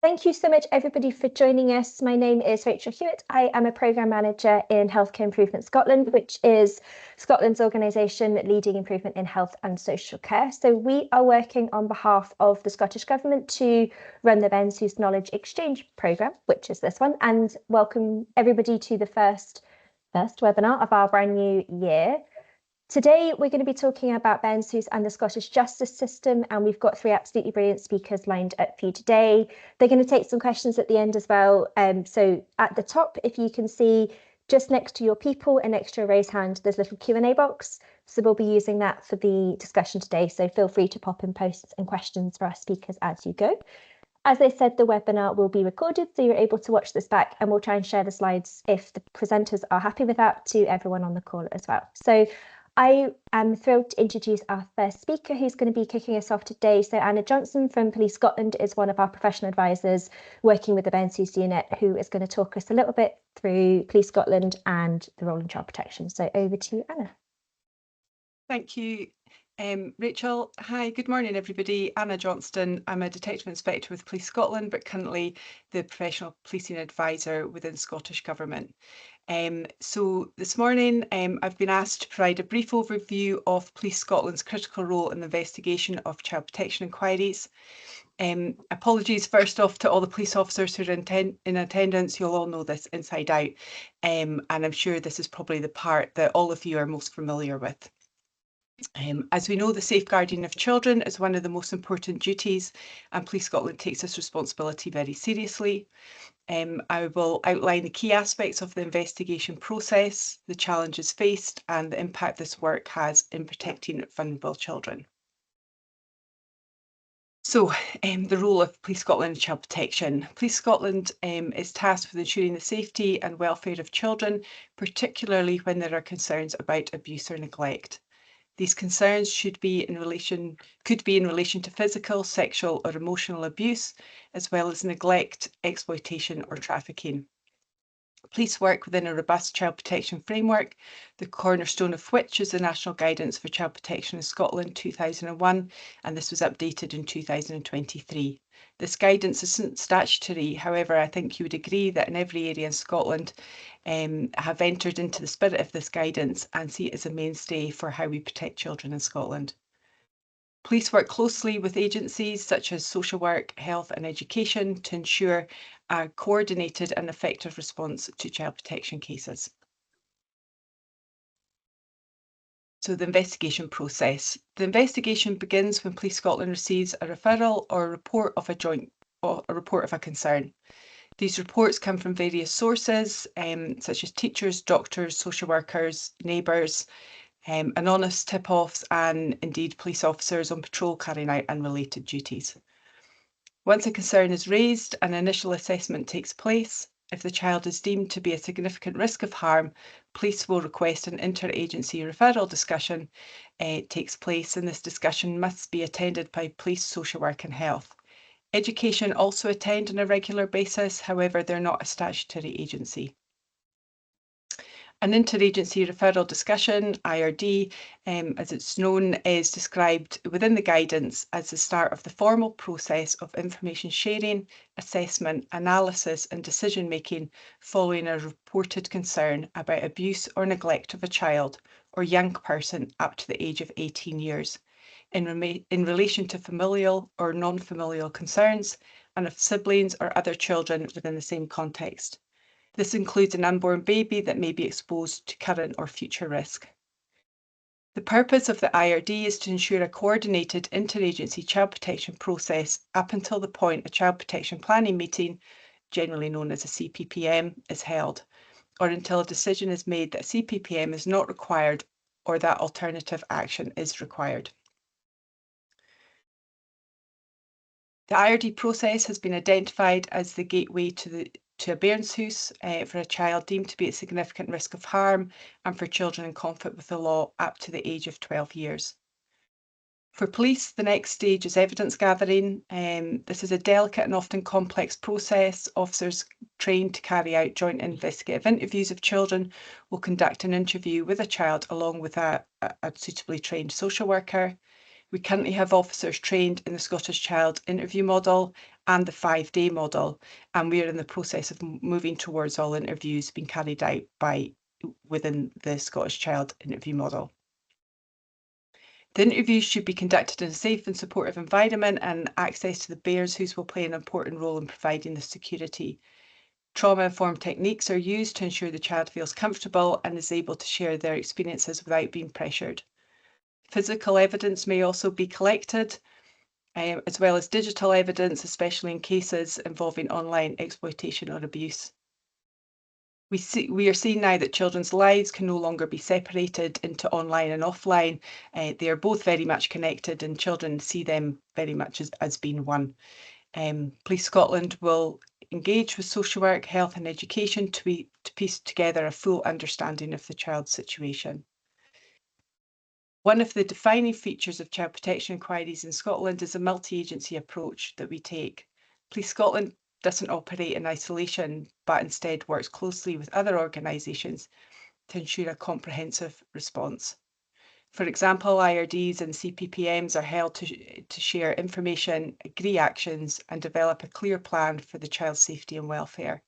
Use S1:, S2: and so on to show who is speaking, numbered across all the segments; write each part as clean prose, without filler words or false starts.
S1: Thank you so much, everybody, for joining us. My name is Rachel Hewitt. I am a Programme Manager in Healthcare Improvement Scotland, which is Scotland's organisation leading improvement in health and social care. So we are working on behalf of the Scottish Government to run the Bairns Hoose Knowledge Exchange Programme, which is this one, and welcome everybody to the first webinar of our brand new year. Today, we're going to be talking about Bairns Hoose and the Scottish justice system, and we've got three absolutely brilliant speakers lined up for you today. They're going to take some questions at the end as well. So at the top, if you can see, just next to your people and next to your raised hand, there's a little Q&A box. So we'll be using that for the discussion today. So feel free to pop in posts and questions for our speakers as you go. As I said, the webinar will be recorded, so you're able to watch this back, and we'll try and share the slides, if the presenters are happy with that, to everyone on the call as well. So I am thrilled to introduce our first speaker, who's going to be kicking us off today. So Anna Johnston from Police Scotland is one of our professional advisors working with the Bairns Hoose unit, who is going to talk us a little bit through Police Scotland and the role in child protection. So over to you, Anna.
S2: Thank you, Rachel. Hi, good morning, everybody. Anna Johnston. I'm a Detective Inspector with Police Scotland, but currently the Professional Policing Advisor within Scottish Government. So this morning, I've been asked to provide a brief overview of Police Scotland's critical role in the investigation of child protection inquiries. Apologies first off to all the police officers who are in attendance. You'll all know this inside out, and I'm sure this is probably the part that all of you are most familiar with. As we know, the safeguarding of children is one of the most important duties, and Police Scotland takes this responsibility very seriously. I will outline the key aspects of the investigation process, the challenges faced, and the impact this work has in protecting vulnerable children. So, the role of Police Scotland in child protection. Police Scotland is tasked with ensuring the safety and welfare of children, particularly when there are concerns about abuse or neglect. These concerns could be in relation to physical, sexual, or emotional abuse, as well as neglect, exploitation, or trafficking. Police work within a robust child protection framework, the cornerstone of which is the National Guidance for Child Protection in Scotland 2001, and this was updated in 2023. This guidance isn't statutory, however, I think you would agree that in every area in Scotland have entered into the spirit of this guidance and see it as a mainstay for how we protect children in Scotland. Police work closely with agencies such as social work, health and education to ensure a coordinated and effective response to child protection cases. So the investigation process. The investigation begins when Police Scotland receives a referral or a report of a concern. These reports come from various sources, such as teachers, doctors, social workers, neighbours, anonymous tip-offs, and indeed police officers on patrol carrying out unrelated duties. Once a concern is raised, an initial assessment takes place. If the child is deemed to be a significant risk of harm, police will request an interagency referral discussion takes place, and this discussion must be attended by police, social work and health. Education also attend on a regular basis, however, they're not a statutory agency. An interagency referral discussion, IRD, as it's known, is described within the guidance as the start of the formal process of information sharing, assessment, analysis and decision making following a reported concern about abuse or neglect of a child or young person up to the age of 18 years in relation to familial or non-familial concerns and of siblings or other children within the same context. This includes an unborn baby that may be exposed to current or future risk. The purpose of the IRD is to ensure a coordinated interagency child protection process up until the point a child protection planning meeting, generally known as a CPPM, is held, or until a decision is made that CPPM is not required or that alternative action is required. The IRD process has been identified as the gateway to a Bairns Hoose for a child deemed to be at significant risk of harm and for children in conflict with the law up to the age of 12 years. For police, the next stage is evidence gathering. This is a delicate and often complex process. Officers trained to carry out joint investigative interviews of children will conduct an interview with a child along with a suitably trained social worker. We currently have officers trained in the Scottish Child Interview Model and the 5-day model, and we're in the process of moving towards all interviews being carried out within the Scottish Child Interview Model. The interviews should be conducted in a safe and supportive environment, and access to the Bairns Hoose will play an important role in providing the security. Trauma-informed techniques are used to ensure the child feels comfortable and is able to share their experiences without being pressured. Physical evidence may also be collected, as well as digital evidence, especially in cases involving online exploitation or abuse. We are seeing now that children's lives can no longer be separated into online and offline. They are both very much connected, and children see them very much as being one. Police Scotland will engage with social work, health and education to piece together a full understanding of the child's situation. One of the defining features of child protection inquiries in Scotland is a multi-agency approach that we take. Police Scotland doesn't operate in isolation, but instead works closely with other organisations to ensure a comprehensive response. For example, IRDs and CPPMs are held to share information, agree actions, and develop a clear plan for the child's safety and welfare.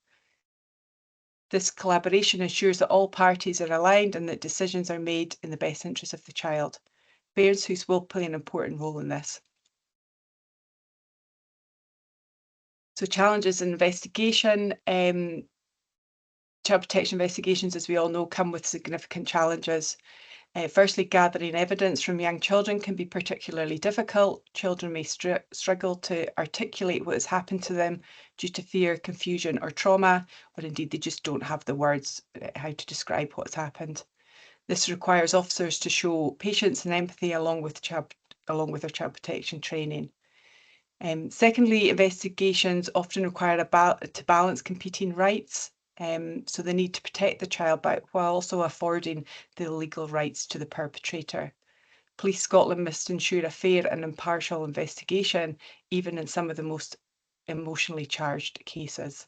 S2: This collaboration ensures that all parties are aligned and that decisions are made in the best interest of the child. Bairns Hoose will play an important role in this. So challenges in investigation. Child protection investigations, as we all know, come with significant challenges. Firstly, gathering evidence from young children can be particularly difficult. Children may struggle to articulate what has happened to them due to fear, confusion or trauma, or indeed they just don't have the words how to describe what's happened. This requires officers to show patience and empathy along with their child protection training. Secondly, investigations often require to balance competing rights. So the need to protect the child while also affording the legal rights to the perpetrator. Police Scotland must ensure a fair and impartial investigation, even in some of the most emotionally charged cases.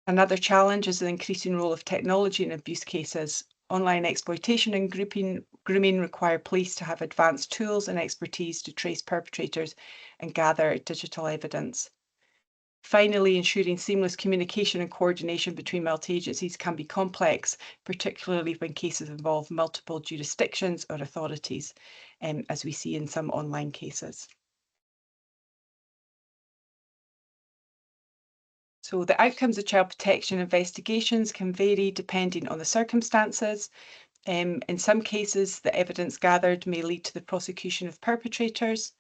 S2: Another challenge is the increasing role of technology in abuse cases. Online exploitation and grooming require police to have advanced tools and expertise to trace perpetrators and gather digital evidence. Finally, ensuring seamless communication and coordination between multi-agencies can be complex, particularly when cases involve multiple jurisdictions or authorities, as we see in some online cases. So the outcomes of child protection investigations can vary depending on the circumstances. In some cases, the evidence gathered may lead to the prosecution of perpetrators,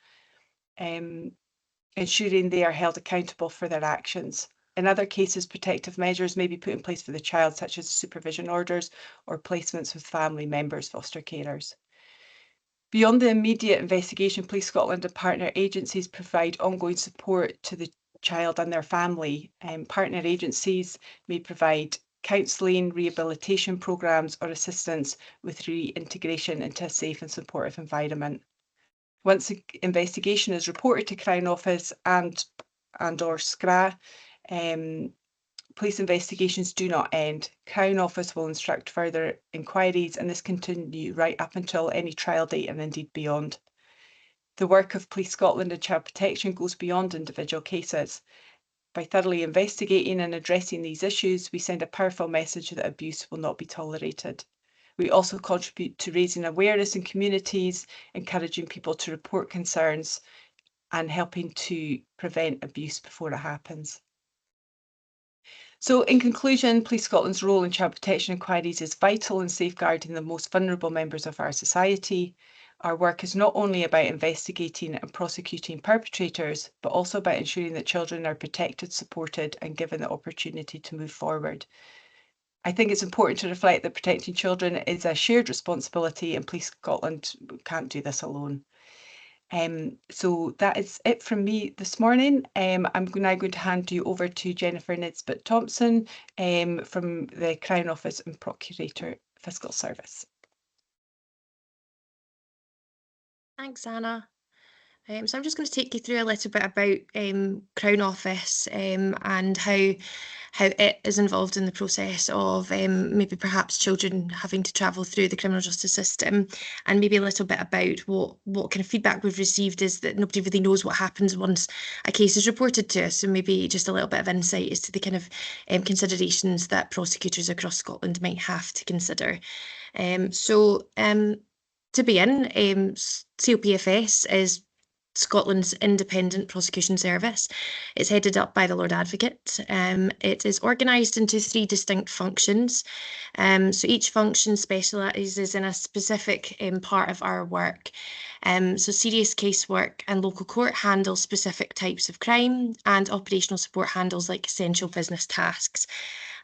S2: ensuring they are held accountable for their actions. In other cases, protective measures may be put in place for the child, such as supervision orders or placements with family members, foster carers. Beyond the immediate investigation, Police Scotland and partner agencies provide ongoing support to the child and their family. Partner agencies may provide counselling, rehabilitation programmes or assistance with reintegration into a safe and supportive environment. Once the investigation is reported to Crown Office and or SCRA, police investigations do not end. Crown Office will instruct further inquiries, and this continues right up until any trial date and indeed beyond. The work of Police Scotland and Child Protection goes beyond individual cases. By thoroughly investigating and addressing these issues, we send a powerful message that abuse will not be tolerated. We also contribute to raising awareness in communities, encouraging people to report concerns and helping to prevent abuse before it happens. So in conclusion, Police Scotland's role in child protection inquiries is vital in safeguarding the most vulnerable members of our society. Our work is not only about investigating and prosecuting perpetrators, but also about ensuring that children are protected, supported and given the opportunity to move forward. I think it's important to reflect that protecting children is a shared responsibility, and Police Scotland can't do this alone. So that is it from me this morning. I'm now going to hand you over to Jennifer Nesbitt Thomson from the Crown Office and Procurator Fiscal Service.
S3: Thanks, Anna. So I'm just going to take you through a little bit about Crown Office and how it is involved in the process of maybe perhaps children having to travel through the criminal justice system, and maybe a little bit about what kind of feedback we've received is that nobody really knows what happens once a case is reported to us. So maybe just a little bit of insight as to the kind of considerations that prosecutors across Scotland might have to consider. To begin, COPFS is Scotland's independent prosecution service. It's headed up by the Lord Advocate. It is organised into 3 distinct functions. So each function specialises in a specific part of our work. So serious casework and local court handle specific types of crime, and operational support handles like essential business tasks.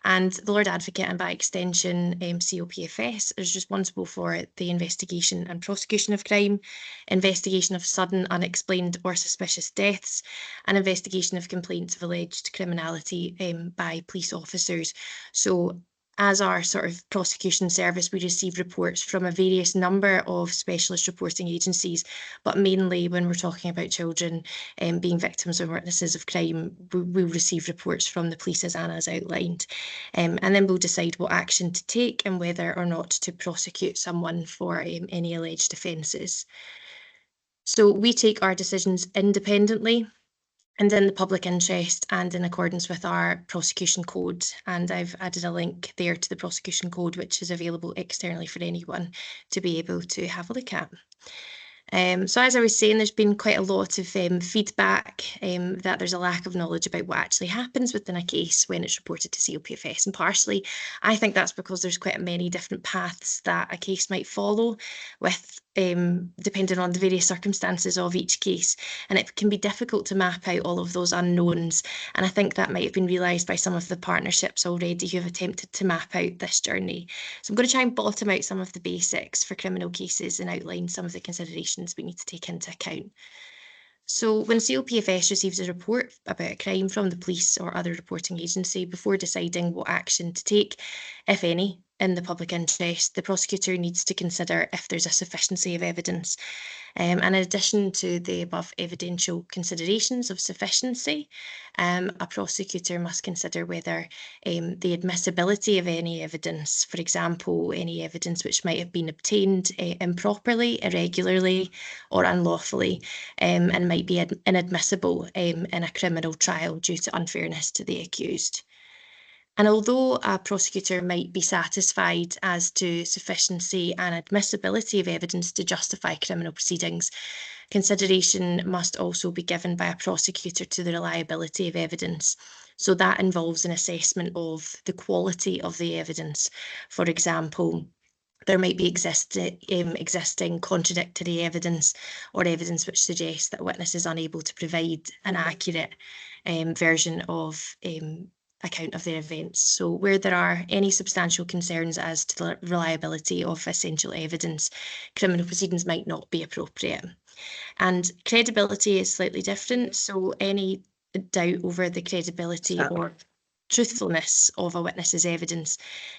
S3: And the Lord Advocate, and by extension COPFS, is responsible for the investigation and prosecution of crime, investigation of sudden, unexplained or suspicious deaths, and investigation of complaints of alleged criminality by police officers. So as our sort of prosecution service, we receive reports from a various number of specialist reporting agencies, but mainly when we're talking about children being victims or witnesses of crime, we'll receive reports from the police as Anna's outlined. And then we'll decide what action to take and whether or not to prosecute someone for any alleged offences. So we take our decisions independently and in the public interest and in accordance with our prosecution code. And I've added a link there to the prosecution code, which is available externally for anyone to be able to have a look at. So as I was saying, there's been quite a lot of feedback that there's a lack of knowledge about what actually happens within a case when it's reported to COPFS. And partially, I think that's because there's quite many different paths that a case might follow, with depending on the various circumstances of each case. And it can be difficult to map out all of those unknowns. And I think that might have been realised by some of the partnerships already who have attempted to map out this journey. So I'm going to try and bottom out some of the basics for criminal cases and outline some of the considerations we need to take into account. So when COPFS receives a report about a crime from the police or other reporting agency, before deciding what action to take, if any, in the public interest, the prosecutor needs to consider if there's a sufficiency of evidence. And in addition to the above evidential considerations of sufficiency, a prosecutor must consider whether the admissibility of any evidence, for example, any evidence which might have been obtained improperly, irregularly, or unlawfully, and might be inadmissible in a criminal trial due to unfairness to the accused. And although a prosecutor might be satisfied as to sufficiency and admissibility of evidence to justify criminal proceedings, consideration must also be given by a prosecutor to the reliability of evidence. So that involves an assessment of the quality of the evidence. For example, there might be existing contradictory evidence or evidence which suggests that a witness is unable to provide an accurate version of account of their events. So where there are any substantial concerns as to the reliability of essential evidence, criminal proceedings might not be appropriate. And credibility is slightly different. So any doubt over the credibility or truthfulness of a witness's evidence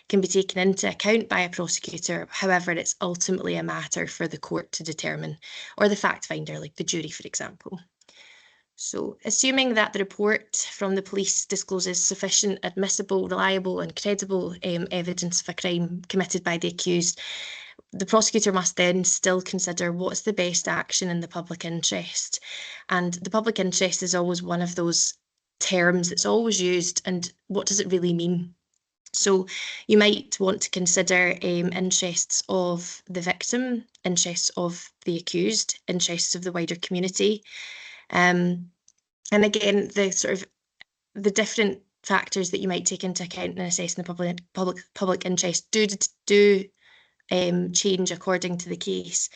S3: can be taken into account by a prosecutor. However, it's ultimately a matter for the court to determine, or the fact finder, like the jury, for example. So, assuming that the report from the police discloses sufficient, admissible, reliable and credible evidence of a crime committed by the accused, the prosecutor must then still consider what's the best action in the public interest. And the public interest is always one of those terms that's always used, and what does it really mean? So you might want to consider interests of the victim, interests of the accused, interests of the wider community. And again, the different factors that you might take into account in assessing the public interest do change according to the case.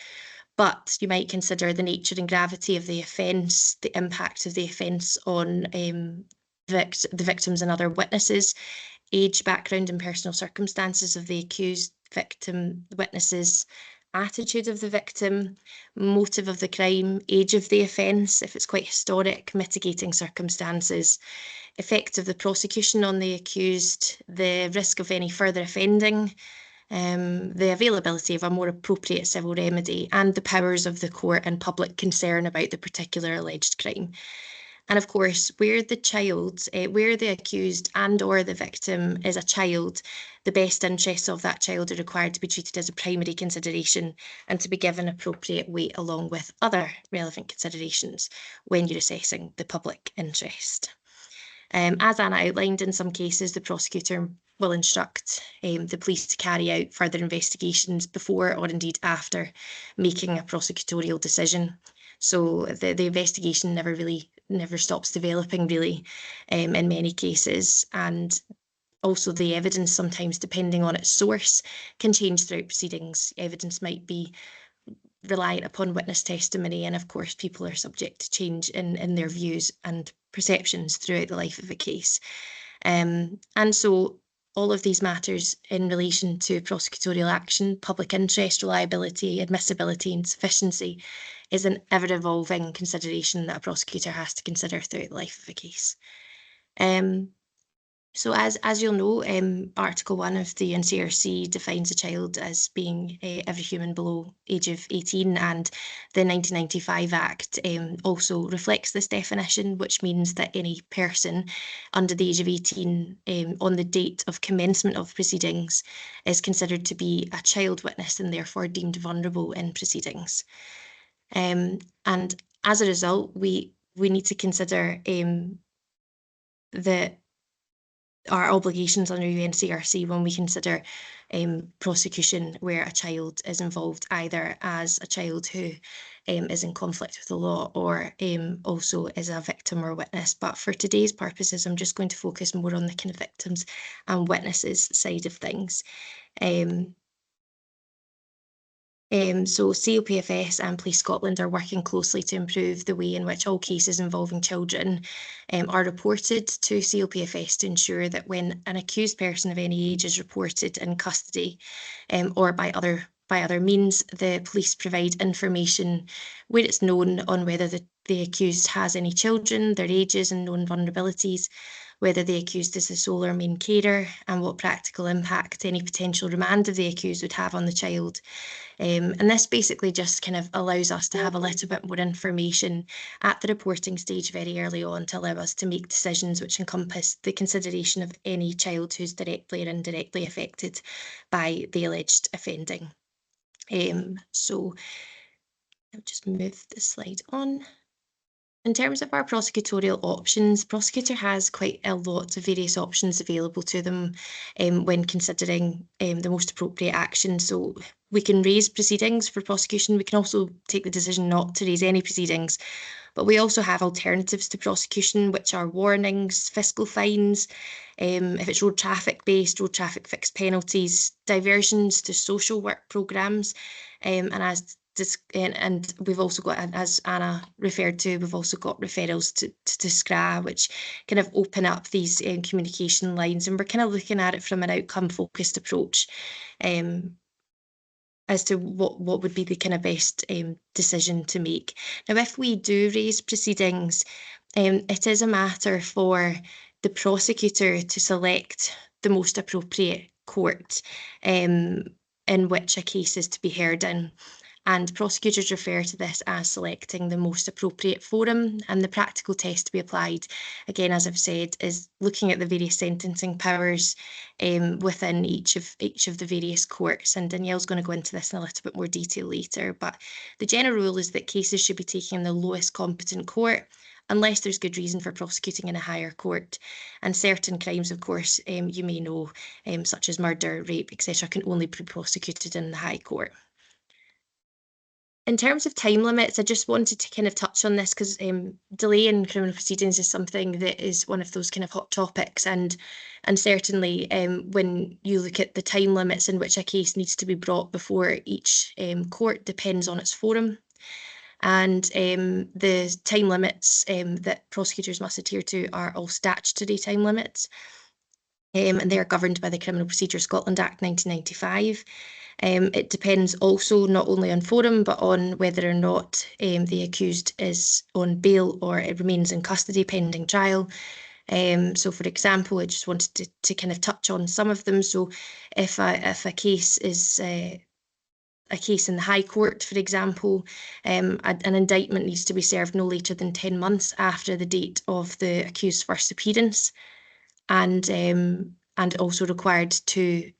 S3: But you might consider the nature and gravity of the offence, the impact of the offence on the victims and other witnesses, age, background and personal circumstances of the accused, victim, witnesses, attitude of the victim, motive of the crime, age of the offence, if it's quite historic, mitigating circumstances, effect of the prosecution on the accused, the risk of any further offending, the availability of a more appropriate civil remedy, and the powers of the court and public concern about the particular alleged crime. And of course, where the accused and or the victim is a child, the best interests of that child are required to be treated as a primary consideration and to be given appropriate weight along with other relevant considerations when you're assessing the public interest. As Anna outlined, in some cases, the prosecutor will instruct the police to carry out further investigations before or indeed after making a prosecutorial decision. So the investigation never stops developing, really, in many cases. And also the evidence, sometimes depending on its source, can change throughout proceedings. Evidence might be reliant upon witness testimony, and of course people are subject to change in their views and perceptions throughout the life of a case. And so all of these matters in relation to prosecutorial action, public interest, reliability, admissibility and sufficiency is an ever-evolving consideration that a prosecutor has to consider throughout the life of a case. So as you'll know, Article 1 of the NCRC defines a child as being every human below age of 18, and the 1995 Act also reflects this definition, which means that any person under the age of 18 on the date of commencement of proceedings is considered to be a child witness and therefore deemed vulnerable in proceedings. And as a result, we need to consider our obligations under UNCRC when we consider prosecution where a child is involved, either as a child who is in conflict with the law or also as a victim or witness. But for today's purposes, I'm just going to focus more on the kind of victims and witnesses side of things. So COPFS and Police Scotland are working closely to improve the way in which all cases involving children are reported to COPFS to ensure that when an accused person of any age is reported in custody or by other means, the police provide information where it's known on whether the accused has any children, their ages and known vulnerabilities, whether the accused is the sole or main carer, and what practical impact any potential remand of the accused would have on the child. And this basically just kind of allows us to have a little bit more information at the reporting stage very early on to allow us to make decisions which encompass the consideration of any child who's directly or indirectly affected by the alleged offending. So I'll just move the slide on. In terms of our prosecutorial options, prosecutor has quite a lot of various options available to them when considering the most appropriate action. So we can raise proceedings for prosecution. We can also take the decision not to raise any proceedings, but we also have alternatives to prosecution, which are warnings, fiscal fines, if it's road traffic based, road traffic fixed penalties, diversions to social work programmes, and we've also got, as Anna referred to, we've also got referrals to SCRA, which kind of open up these communication lines, and we're kind of looking at it from an outcome-focused approach as to what would be the kind of best decision to make. Now, if we do raise proceedings, it is a matter for the prosecutor to select the most appropriate court in which a case is to be heard in. And prosecutors refer to this as selecting the most appropriate forum, and the practical test to be applied, again, as I've said, is looking at the various sentencing powers within each of the various courts. And Danielle's going to go into this in a little bit more detail later, but the general rule is that cases should be taken in the lowest competent court unless there's good reason for prosecuting in a higher court. And certain crimes, of course, you may know, such as murder, rape, etc., can only be prosecuted in the High Court. In terms of time limits, I just wanted to kind of touch on this because delay in criminal proceedings is something that is one of those kind of hot topics, and certainly when you look at the time limits in which a case needs to be brought before each court depends on its forum. And the time limits that prosecutors must adhere to are all statutory time limits, and they are governed by the Criminal Procedure Scotland Act 1995. It depends also not only on forum, but on whether or not the accused is on bail or it remains in custody pending trial. So for example, I just wanted to kind of touch on some of them. So if a case is a case in the High Court, for example, an indictment needs to be served no later than 10 months after the date of the accused's first appearance, and also required to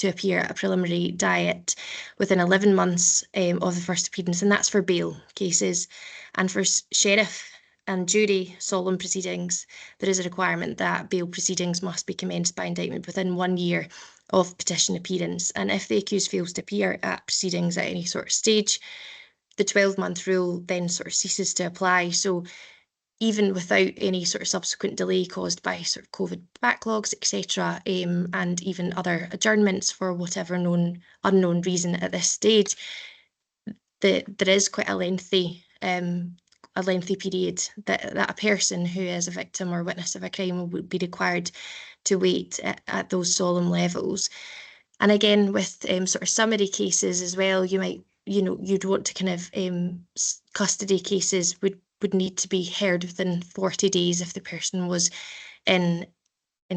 S3: appear at a preliminary diet within 11 months of the first appearance, and that's for bail cases. And for sheriff and jury solemn proceedings, there is a requirement that bail proceedings must be commenced by indictment within 1 year of petition appearance. And if the accused fails to appear at proceedings at any sort of stage, the 12-month rule then sort of ceases to apply. So even without any sort of subsequent delay caused by sort of COVID backlogs, etc., and even other adjournments for whatever unknown reason at this stage, there is quite a lengthy period that a person who is a victim or witness of a crime would be required to wait at those solemn levels. And again, with sort of summary cases as well, you'd want to kind of custody cases would need to be heard within 40 days if the person was in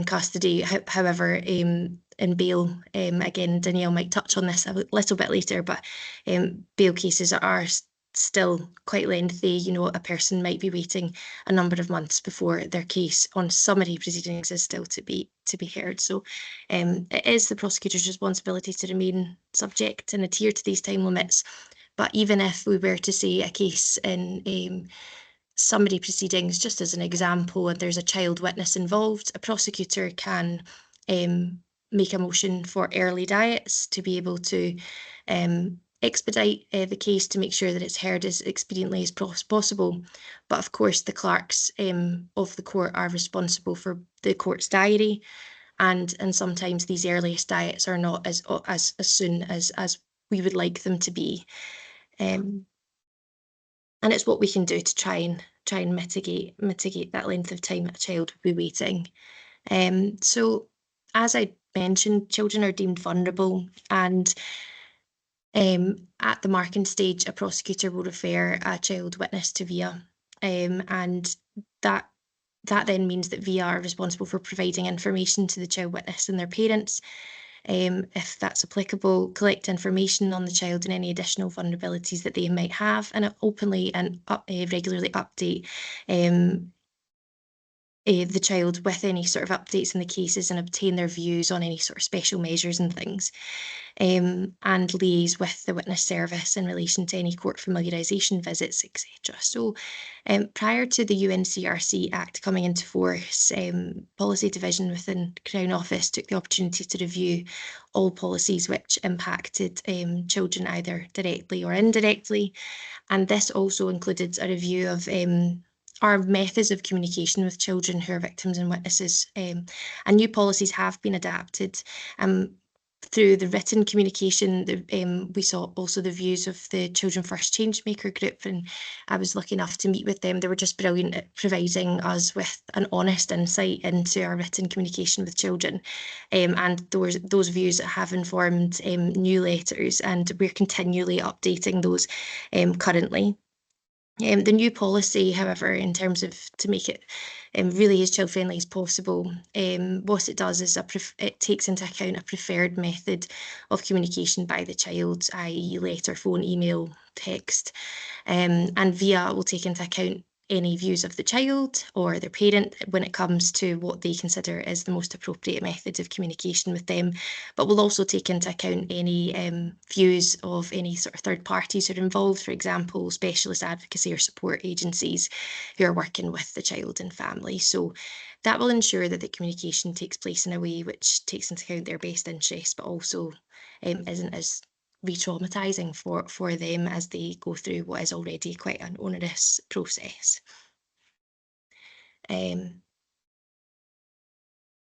S3: custody. However, in bail, again, Danielle might touch on this a little bit later, but bail cases are still quite lengthy. A person might be waiting a number of months before their case on summary proceedings is still to be heard. So it is the prosecutor's responsibility to remain subject and adhere to these time limits. But even if we were to say a case in summary proceedings, just as an example, and there's a child witness involved, a prosecutor can make a motion for early diets to be able to expedite the case to make sure that it's heard as expediently as possible. But of course, the clerks of the court are responsible for the court's diary, and sometimes these earliest diets are not as soon as we would like them to be. And it's what we can do to try and mitigate that length of time a child would be waiting. So as I mentioned, children are deemed vulnerable, and at the marking stage, a prosecutor will refer a child witness to VIA, and that then means that VIA are responsible for providing information to the child witness and their parents, if that's applicable, collect information on the child and any additional vulnerabilities that they might have, and openly and regularly update the child with any sort of updates in the cases and obtain their views on any sort of special measures and things, and liaise with the witness service in relation to any court familiarisation visits, etc. So prior to the UNCRC Act coming into force, Policy Division within Crown Office took the opportunity to review all policies which impacted children either directly or indirectly, and this also included a review of our methods of communication with children who are victims and witnesses, and new policies have been adapted. Through the written communication, we saw also the views of the Children First Changemaker group, and I was lucky enough to meet with them. They were just brilliant at providing us with an honest insight into our written communication with children, and those views have informed new letters, and we're continually updating those currently. The new policy, however, in terms of to make it really as child-friendly as possible, what it does is it takes into account a preferred method of communication by the child, i.e. letter, phone, email, text, and VIA will take into account any views of the child or their parent when it comes to what they consider is the most appropriate method of communication with them, but will also take into account any views of any sort of third parties who are involved, for example, specialist advocacy or support agencies who are working with the child and family. So that will ensure that the communication takes place in a way which takes into account their best interests, but also isn't as re-traumatising for them as they go through what is already quite an onerous process.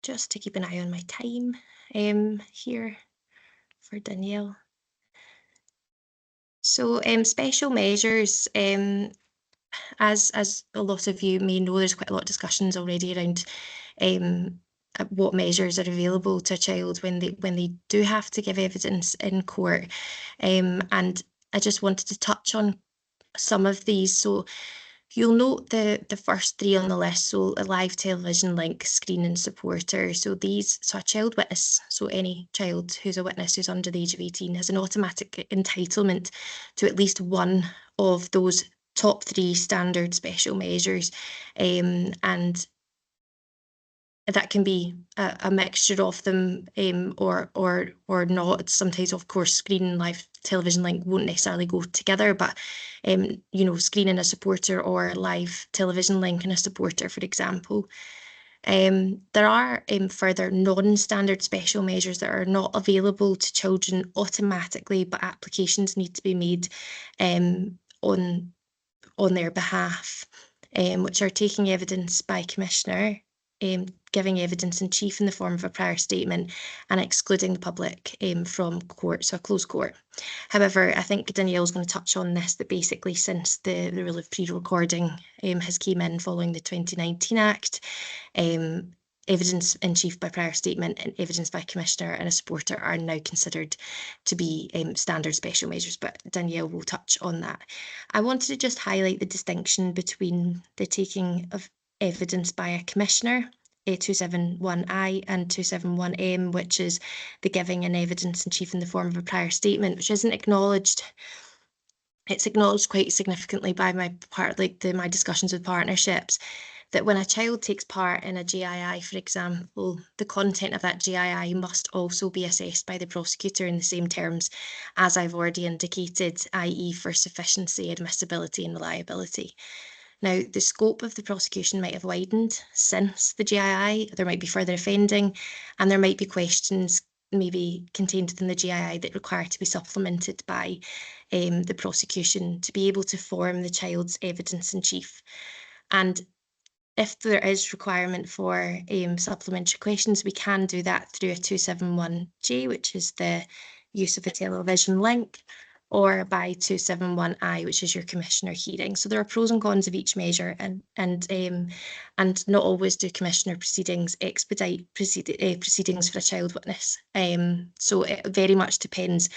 S3: Just to keep an eye on my time here for Danielle. So special measures, as a lot of you may know, there's quite a lot of discussions already around what measures are available to a child when they do have to give evidence in court, and I just wanted to touch on some of these. So You'll note the first three on the list, so a live television link, screen and supporter. So a child witness, so any child who's a witness who's under the age of 18 has an automatic entitlement to at least one of those top three standard special measures, and that can be a mixture of them, or not. Sometimes, of course, screen and live television link won't necessarily go together, but you know, screen and a supporter, or live television link and a supporter, for example. There are further non-standard special measures that are not available to children automatically, but applications need to be made on their behalf, which are taking evidence by Commissioner, giving evidence in chief in the form of a prior statement, and excluding the public from court, so a closed court. However, I think Danielle's going to touch on this, that basically since the rule of pre-recording has came in following the 2019 Act, evidence in chief by prior statement and evidence by Commissioner and a supporter are now considered to be standard special measures, but Danielle will touch on that. I wanted to just highlight the distinction between the taking of evidence by a Commissioner, 271I, and 271M, which is the giving an evidence in chief in the form of a prior statement, which isn't acknowledged. It's acknowledged quite significantly by my discussions with partnerships, that when a child takes part in a GII, for example, the content of that GII must also be assessed by the prosecutor in the same terms as I've already indicated, i.e. for sufficiency, admissibility and reliability. Now, the scope of the prosecution might have widened since the GII. There might be further offending, and there might be questions maybe contained within the GII that require to be supplemented by the prosecution to be able to form the child's evidence in chief. And if there is requirement for supplementary questions, we can do that through a 271J, which is the use of a television link, or by 271I, which is your Commissioner hearing. So there are pros and cons of each measure, and not always do Commissioner proceedings expedite proceedings for a child witness. So it very much depends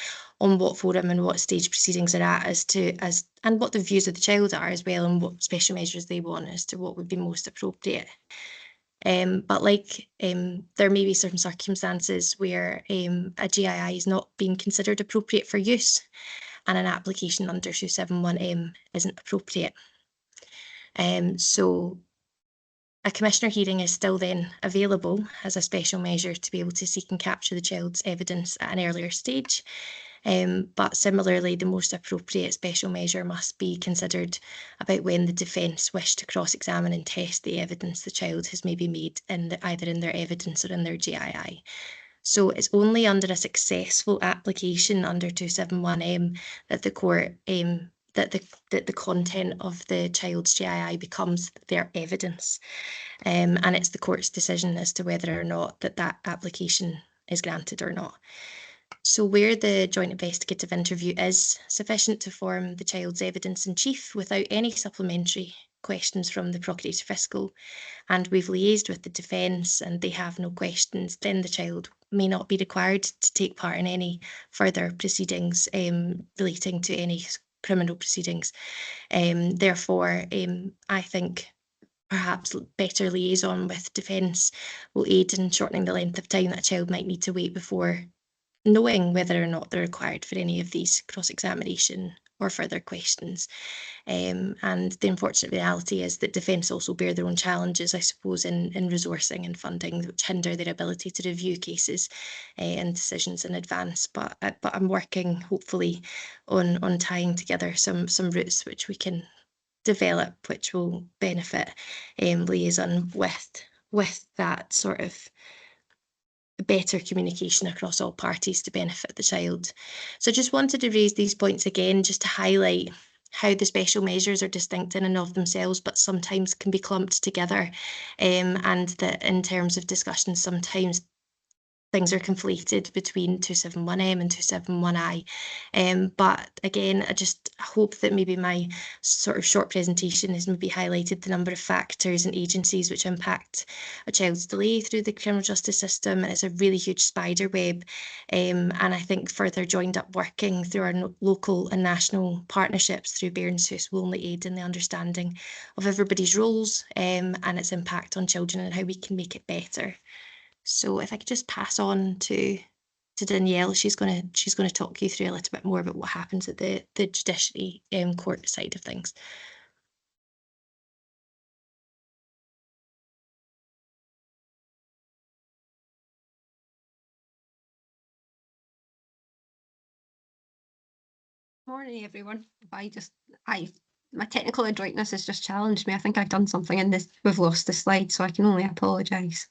S3: on what forum and what stage proceedings are at, and what the views of the child are as well, and what special measures they want as to what would be most appropriate. But there may be certain circumstances where a GII is not being considered appropriate for use, and an application under 271M isn't appropriate. So a Commissioner hearing is still then available as a special measure to be able to seek and capture the child's evidence at an earlier stage. But similarly, the most appropriate special measure must be considered about when the defence wish to cross-examine and test the evidence the child has maybe made either in their evidence or in their GII. So it's only under a successful application under 271M that the court that the content of the child's GII becomes their evidence, and it's the court's decision as to whether or not that application is granted or not. So where the joint investigative interview is sufficient to form the child's evidence in chief without any supplementary questions from the Procurator Fiscal, and we've liaised with the defence and they have no questions, then the child may not be required to take part in any further proceedings relating to any criminal proceedings. Therefore, I think perhaps better liaison with defence will aid in shortening the length of time that a child might need to wait before knowing whether or not they're required for any of these cross-examination or further questions. And the unfortunate reality is that defence also bear their own challenges, I suppose, in resourcing and funding, which hinder their ability to review cases and decisions in advance. But I'm working hopefully on tying together some routes which we can develop, which will benefit liaison with that sort of better communication across all parties to benefit the child. So I just wanted to raise these points again, just to highlight how the special measures are distinct in and of themselves, but sometimes can be clumped together, and that in terms of discussion, sometimes things are conflated between 271M and 271I. But again, I just hope that maybe my sort of short presentation has maybe highlighted the number of factors and agencies which impact a child's delay through the criminal justice system. And it's a really huge spider web. And I think further joined up working through our local and national partnerships through Bairns Hoose will only aid in the understanding of everybody's roles and its impact on children and how we can make it better. So if I could just pass on to Danielle, she's going to talk you through a little bit more about what happens at the judiciary court side of things.
S4: Morning, everyone. My technical adroitness has just challenged me. I think I've done something in this. We've lost the slide, so I can only apologise.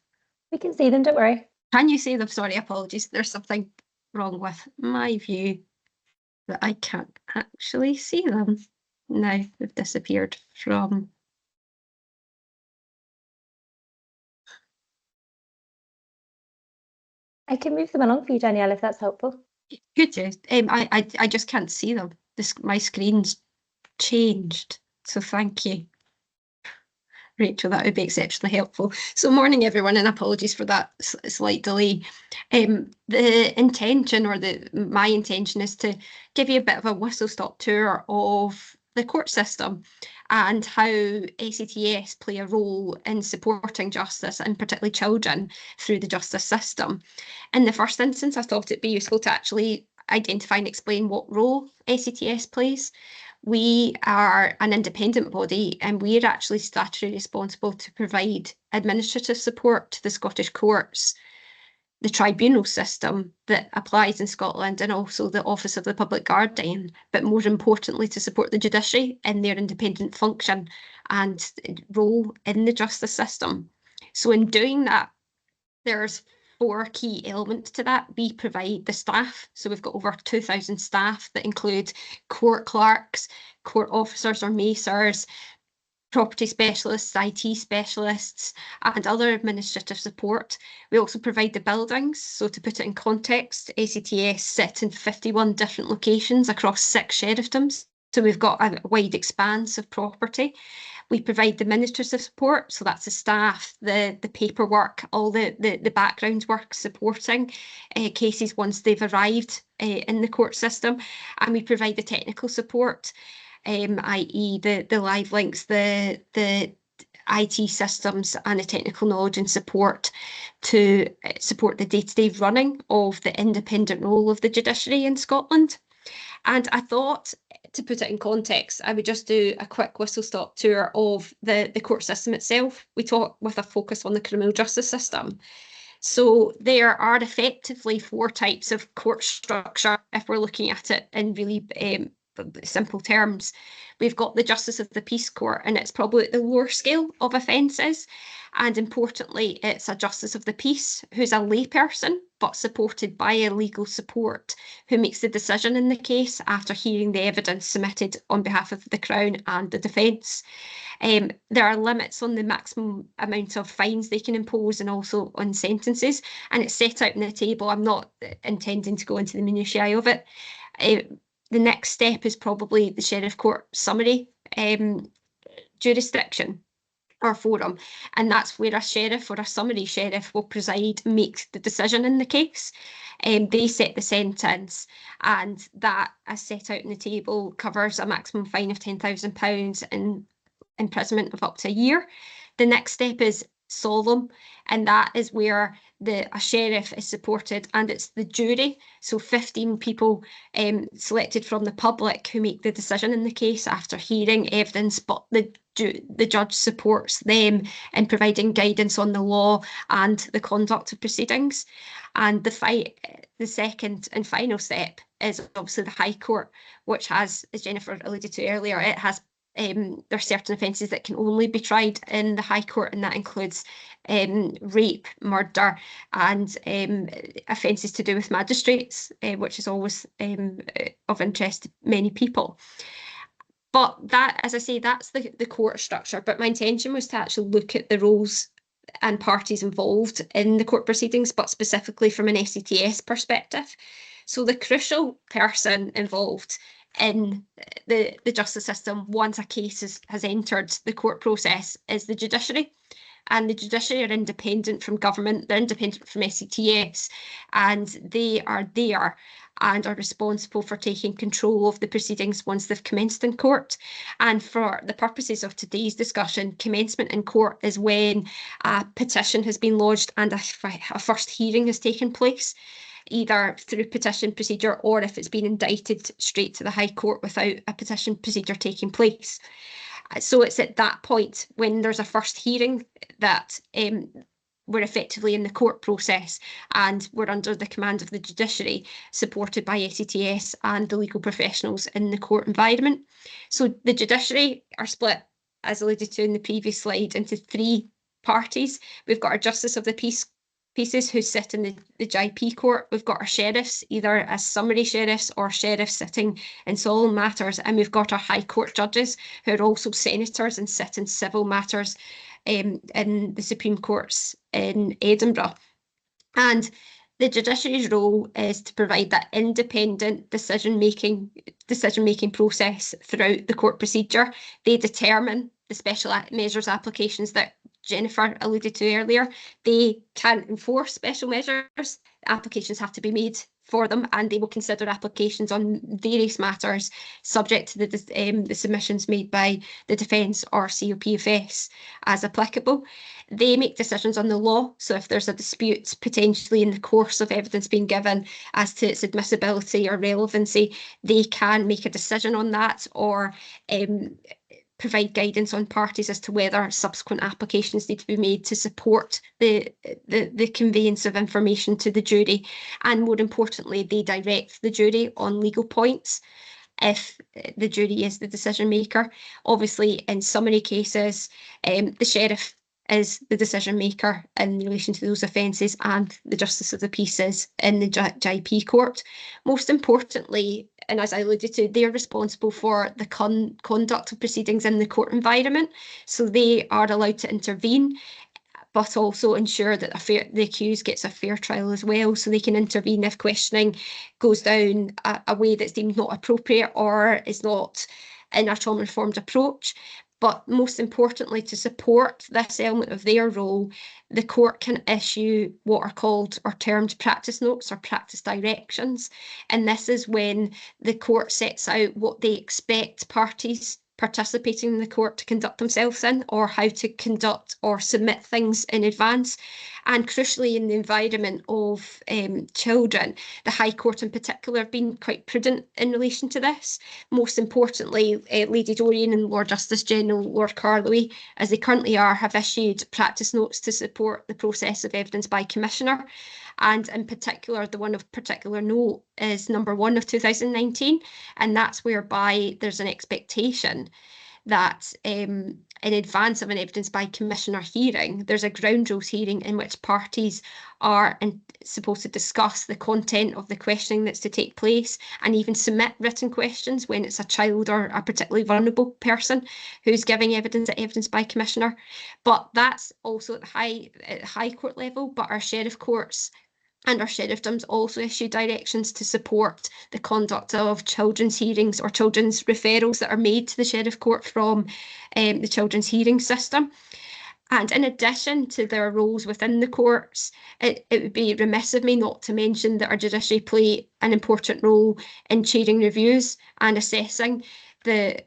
S1: We can see them, don't worry.
S4: Can you see them? Sorry, apologies. There's something wrong with my view that I can't actually see them. Now they've disappeared from.
S1: I can move them along for you, Danielle, if that's helpful.
S4: Good, yes. I just can't see them. My screen's changed, so thank you, Rachel. That would be exceptionally helpful. So morning, everyone, and apologies for that slight delay. The intention, or my intention, is to give you a bit of a whistle-stop tour of the court system and how ACTS play a role in supporting justice, and particularly children, through the justice system. In the first instance, I thought it'd be useful to actually identify and explain what role ACTS plays. We are an independent body, and we're actually statutorily responsible to provide administrative support to the Scottish courts, the tribunal system that applies in Scotland, and also the Office of the Public Guardian, but more importantly to support the judiciary in their independent function and role in the justice system. So in doing that, there's 4 key elements to that. We provide the staff, so we've got over 2,000 staff that include court clerks, court officers or macers, property specialists, IT specialists, and other administrative support. We also provide the buildings. So to put it in context, ACTS sit in 51 different locations across 6 sheriffdoms. So we've got a wide expanse of property. We provide the administrative support, so that's the staff, the paperwork, all the background work supporting cases once they've arrived in the court system. And we provide the technical support, i.e. the live links, the IT systems and the technical knowledge and support to support the day-to-day running of the independent role of the judiciary in Scotland. And I thought, to put it in context, I would just do a quick whistle-stop tour of the court system itself. We talk with a focus on the criminal justice system. So there are effectively 4 types of court structure, if we're looking at it in really simple terms. We've got the Justice of the Peace Court, and it's probably at the lower scale of offences. And importantly, it's a Justice of the Peace who's a layperson, but supported by a legal support, who makes the decision in the case after hearing the evidence submitted on behalf of the Crown and the defence. There are limits on the maximum amount of fines they can impose and also on sentences, and it's set out in the table. I'm not intending to go into the minutiae of it. The next step is probably the Sheriff Court summary jurisdiction or forum, and that's where a sheriff or a summary sheriff will preside and make the decision in the case. They set the sentence, and that, as set out in the table, covers a maximum fine of £10,000 and imprisonment of up to a year. The next step is solemn, and that is where a sheriff is supported, and it's the jury, so 15 people selected from the public, who make the decision in the case after hearing evidence, but the judge supports them in providing guidance on the law and the conduct of proceedings. And the second and final step is obviously the High Court, which has, as Jennifer alluded to earlier, it has there are certain offences that can only be tried in the High Court, and that includes rape, murder, and offences to do with magistrates, which is always of interest to many people. But that, as I say, that's the court structure. But my intention was to actually look at the roles and parties involved in the court proceedings, but specifically from an SCTS perspective. So the crucial person involved in the justice system once a case has entered the court process is the judiciary. And the judiciary are independent from government, they're independent from SCTS, and they are there and are responsible for taking control of the proceedings once they've commenced in court. And for the purposes of today's discussion, commencement in court is when a petition has been lodged and a first hearing has taken place, either through petition procedure or if it's been indicted straight to the High Court without a petition procedure taking place. So it's at that point when there's a first hearing that we're effectively in the court process and we're under the command of the judiciary, supported by SCTS and the legal professionals in the court environment. So the judiciary are split, as alluded to in the previous slide, into 3 parties. We've got our Justice of the Peace pieces who sit in the JP court. We've got our sheriffs, either as summary sheriffs or sheriffs sitting in solemn matters, and we've got our High Court judges who are also senators and sit in civil matters in the Supreme Courts in Edinburgh. And the judiciary's role is to provide that independent decision-making process throughout the court procedure. They determine the special measures applications that Jennifer alluded to earlier. They can't enforce special measures. Applications have to be made for them, and they will consider applications on various matters subject to the submissions made by the defence or COPFS as applicable. They make decisions on the law, so if there's a dispute potentially in the course of evidence being given as to its admissibility or relevancy, they can make a decision on that or provide guidance on parties as to whether subsequent applications need to be made to support the conveyance of information to the jury. And more importantly, they direct the jury on legal points if the jury is the decision maker. Obviously, in summary cases, the sheriff is the decision maker in relation to those offences, and the Justice of the Peace is in the JP court. Most importantly, and as I alluded to, they are responsible for the conduct of proceedings in the court environment. So they are allowed to intervene, but also ensure that the accused gets a fair trial as well. So they can intervene if questioning goes down a way that's deemed not appropriate or is not in a trauma-informed approach. But most importantly, to support this element of their role, the court can issue what are called or termed practice notes or practice directions. And this is when the court sets out what they expect parties participating in the court to conduct themselves in, or how to conduct or submit things in advance. And crucially, in the environment of children, the High Court in particular have been quite prudent in relation to this. Most importantly, Lady Dorian and Lord Justice General Lord Carloway, as they currently are, have issued practice notes to support the process of evidence by Commissioner. And in particular, the one of particular note is number 1 of 2019, and that's whereby there's an expectation that in advance of an evidence by Commissioner hearing, there's a ground rules hearing in which parties are supposed to discuss the content of the questioning that's to take place and even submit written questions when it's a child or a particularly vulnerable person who's giving evidence at evidence by Commissioner. But that's also at the High Court level, but our sheriff courts and our sheriffdoms also issue directions to support the conduct of children's hearings or children's referrals that are made to the sheriff court from the children's hearing system. And in addition to their roles within the courts, it would be remiss of me not to mention that our judiciary play an important role in chairing reviews and assessing the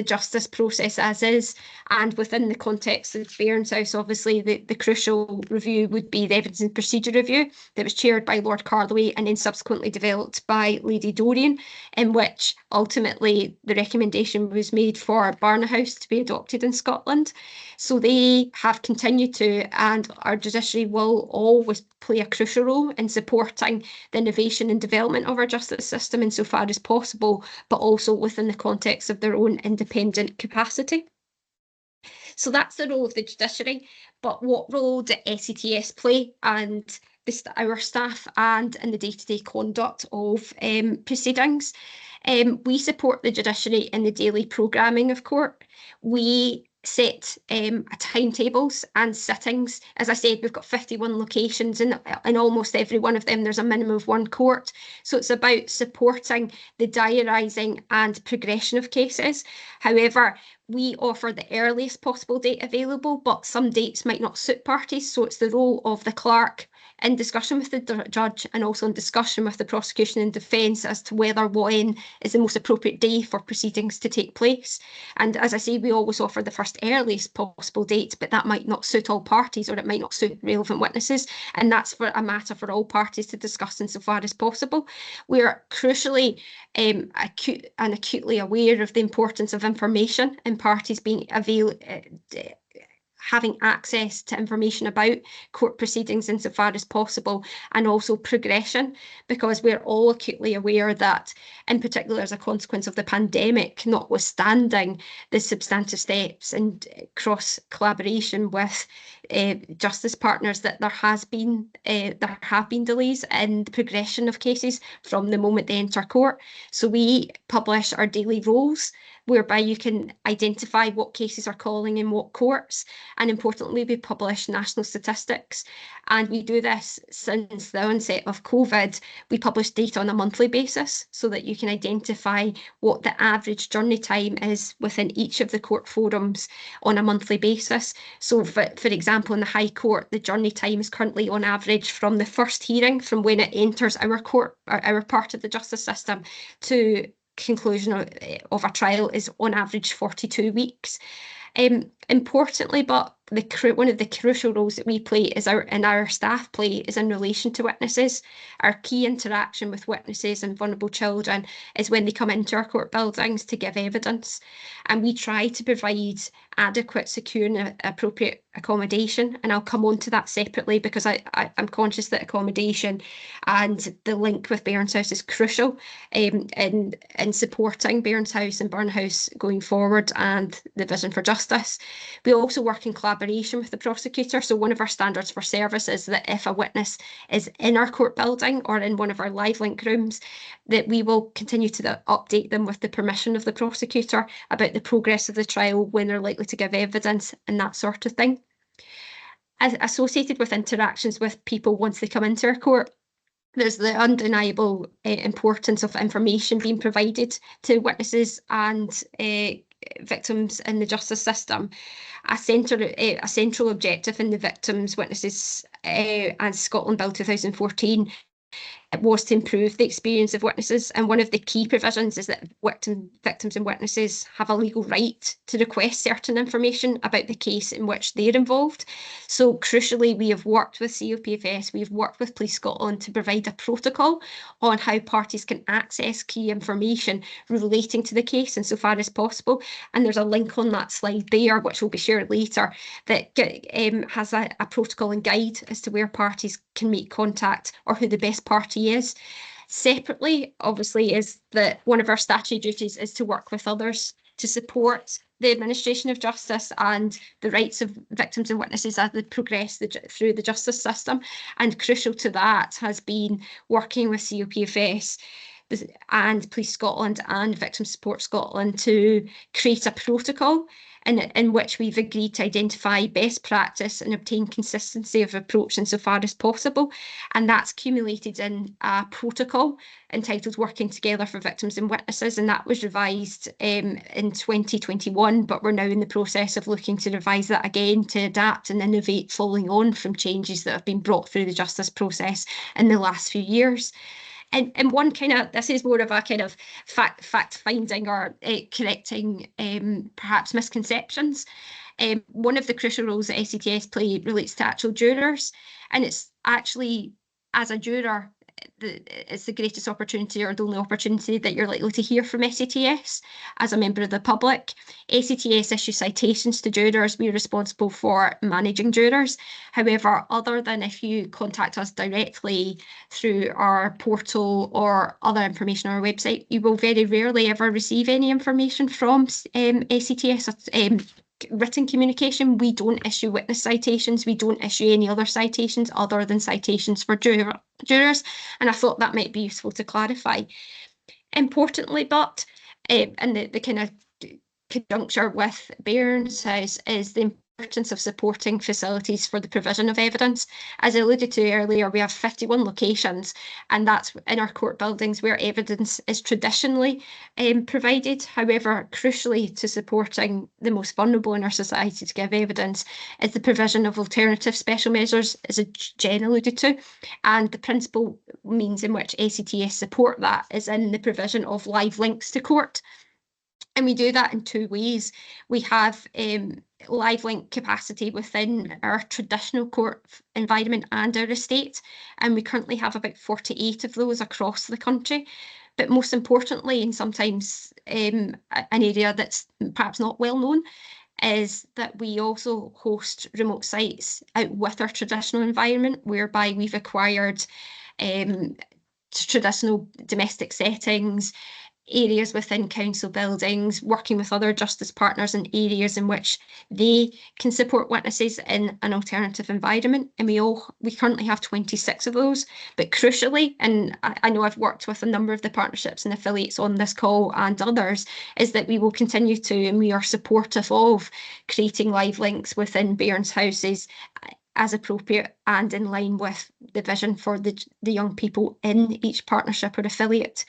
S4: justice process as is. And within the context of Bairns House, obviously the crucial review would be the evidence and procedure review that was chaired by Lord Carloway and then subsequently developed by Lady Dorian, in which ultimately the recommendation was made for Barna House to be adopted in Scotland. So they have continued to, and our judiciary will always play a crucial role in supporting the innovation and development of our justice system insofar as possible, but also within the context of their own independent capacity. So that's the role of the judiciary, but what role do SCTS play and our staff and in the day-to-day conduct of proceedings? We support the judiciary in the daily programming of court. We set timetables and sittings. As I said, we've got 51 locations, and in almost every one of them there's a minimum of one court. So it's about supporting the diarising and progression of cases. However, we offer the earliest possible date available, but some dates might not suit parties. So it's the role of the clerk, in discussion with the judge and also in discussion with the prosecution and defence, as to whether when is the most appropriate day for proceedings to take place. And as I say, we always offer the first earliest possible date, but that might not suit all parties, or it might not suit relevant witnesses. And that's for a matter for all parties to discuss insofar as possible. We are crucially acutely aware of the importance of information and parties being having access to information about court proceedings insofar as possible, and also progression, because we're all acutely aware that, in particular as a consequence of the pandemic, notwithstanding the substantive steps and cross collaboration with justice partners, that there have been delays in the progression of cases from the moment they enter court. So we publish our daily rolls, whereby you can identify what cases are calling in what courts. And importantly, we publish national statistics. And we do this since the onset of COVID. We publish data on a monthly basis so that you can identify what the average journey time is within each of the court forums on a monthly basis. So for example, in the High Court, the journey time is currently on average from the first hearing, from when it enters our court, or our part of the justice system, to conclusion of a trial, is on average 42 weeks. Importantly, but one of the crucial roles that we play and our staff play is in relation to witnesses. Our key interaction with witnesses and vulnerable children is when they come into our court buildings to give evidence, and we try to provide adequate, secure and appropriate accommodation. And I'll come on to that separately, because I'm conscious that accommodation and the link with Bairns House is crucial in supporting Bairns House and Burn House going forward and the vision for justice. We also work in collaboration with the prosecutor. So one of our standards for service is that if a witness is in our court building or in one of our live link rooms, that we will continue to update them with the permission of the prosecutor about the progress of the trial, when they're likely to give evidence, and that sort of thing. As associated with interactions with people once they come into our court, there's the undeniable importance of information being provided to witnesses and victims in the justice system. A central objective in the Victims, Witnesses and Scotland Bill 2014 was to improve the experience of witnesses, and one of the key provisions is that victims and witnesses have a legal right to request certain information about the case in which they're involved. So crucially, we have worked with COPFS, we've worked with Police Scotland to provide a protocol on how parties can access key information relating to the case insofar as possible, and there's a link on that slide there, which will be shared later, that has a protocol and guide as to where parties can make contact or who the best party is. Separately, obviously, is that one of our statutory duties is to work with others to support the administration of justice and the rights of victims and witnesses as they progress through the justice system. And crucial to that has been working with COPFS and Police Scotland and Victim Support Scotland to create a protocol in which we've agreed to identify best practice and obtain consistency of approach insofar as possible. And that's accumulated in a protocol entitled Working Together for Victims and Witnesses, and that was revised in 2021, but we're now in the process of looking to revise that again to adapt and innovate, following on from changes that have been brought through the justice process in the last few years. And one kind of, this is more of a kind of fact finding or correcting perhaps misconceptions. One of the crucial roles that SCTS play relates to actual jurors, and it's actually, as a juror, it's the greatest opportunity, or the only opportunity, that you're likely to hear from SCTS as a member of the public. SCTS issue citations to jurors. We're responsible for managing jurors. However, other than if you contact us directly through our portal or other information on our website, you will very rarely ever receive any information from SCTS. Written communication. We don't issue witness citations. We don't issue any other citations other than citations for jurors. And I thought that might be useful to clarify. Importantly, but and the kind of conjuncture with Bairns House is the importance of supporting facilities for the provision of evidence. As I alluded to earlier, we have 51 locations, and that's in our court buildings where evidence is traditionally provided. However, crucially to supporting the most vulnerable in our society to give evidence is the provision of alternative special measures, as Jen alluded to, and the principal means in which ACTS support that is in the provision of live links to court. And we do that in two ways. We have live link capacity within our traditional court environment and our estate, and we currently have about 48 of those across the country. But most importantly, and sometimes an area that's perhaps not well known, is that we also host remote sites out with our traditional environment, whereby we've acquired traditional domestic settings, areas within council buildings, working with other justice partners in areas in which they can support witnesses in an alternative environment. And we currently have 26 of those. But crucially, and I know I've worked with a number of the partnerships and affiliates on this call and others, is that we will continue to, and we are supportive of creating live links within Bairns houses as appropriate and in line with the vision for the young people in each partnership or affiliate.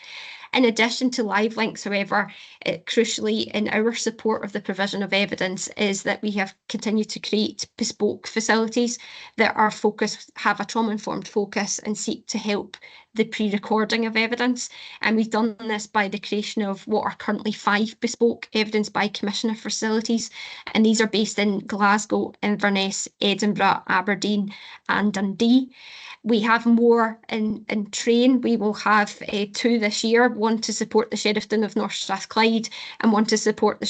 S4: In addition to live links, however, crucially in our support of the provision of evidence is that we have continued to create bespoke facilities that are focused, have a trauma-informed focus and seek to help the pre-recording of evidence. And we've done this by the creation of what are currently 5 bespoke evidence by commissioner facilities. And these are based in Glasgow, Inverness, Edinburgh, Aberdeen and Dundee. We have more in train. We will have 2 this year, one to support the Sheriffdom of North Strathclyde and one to support the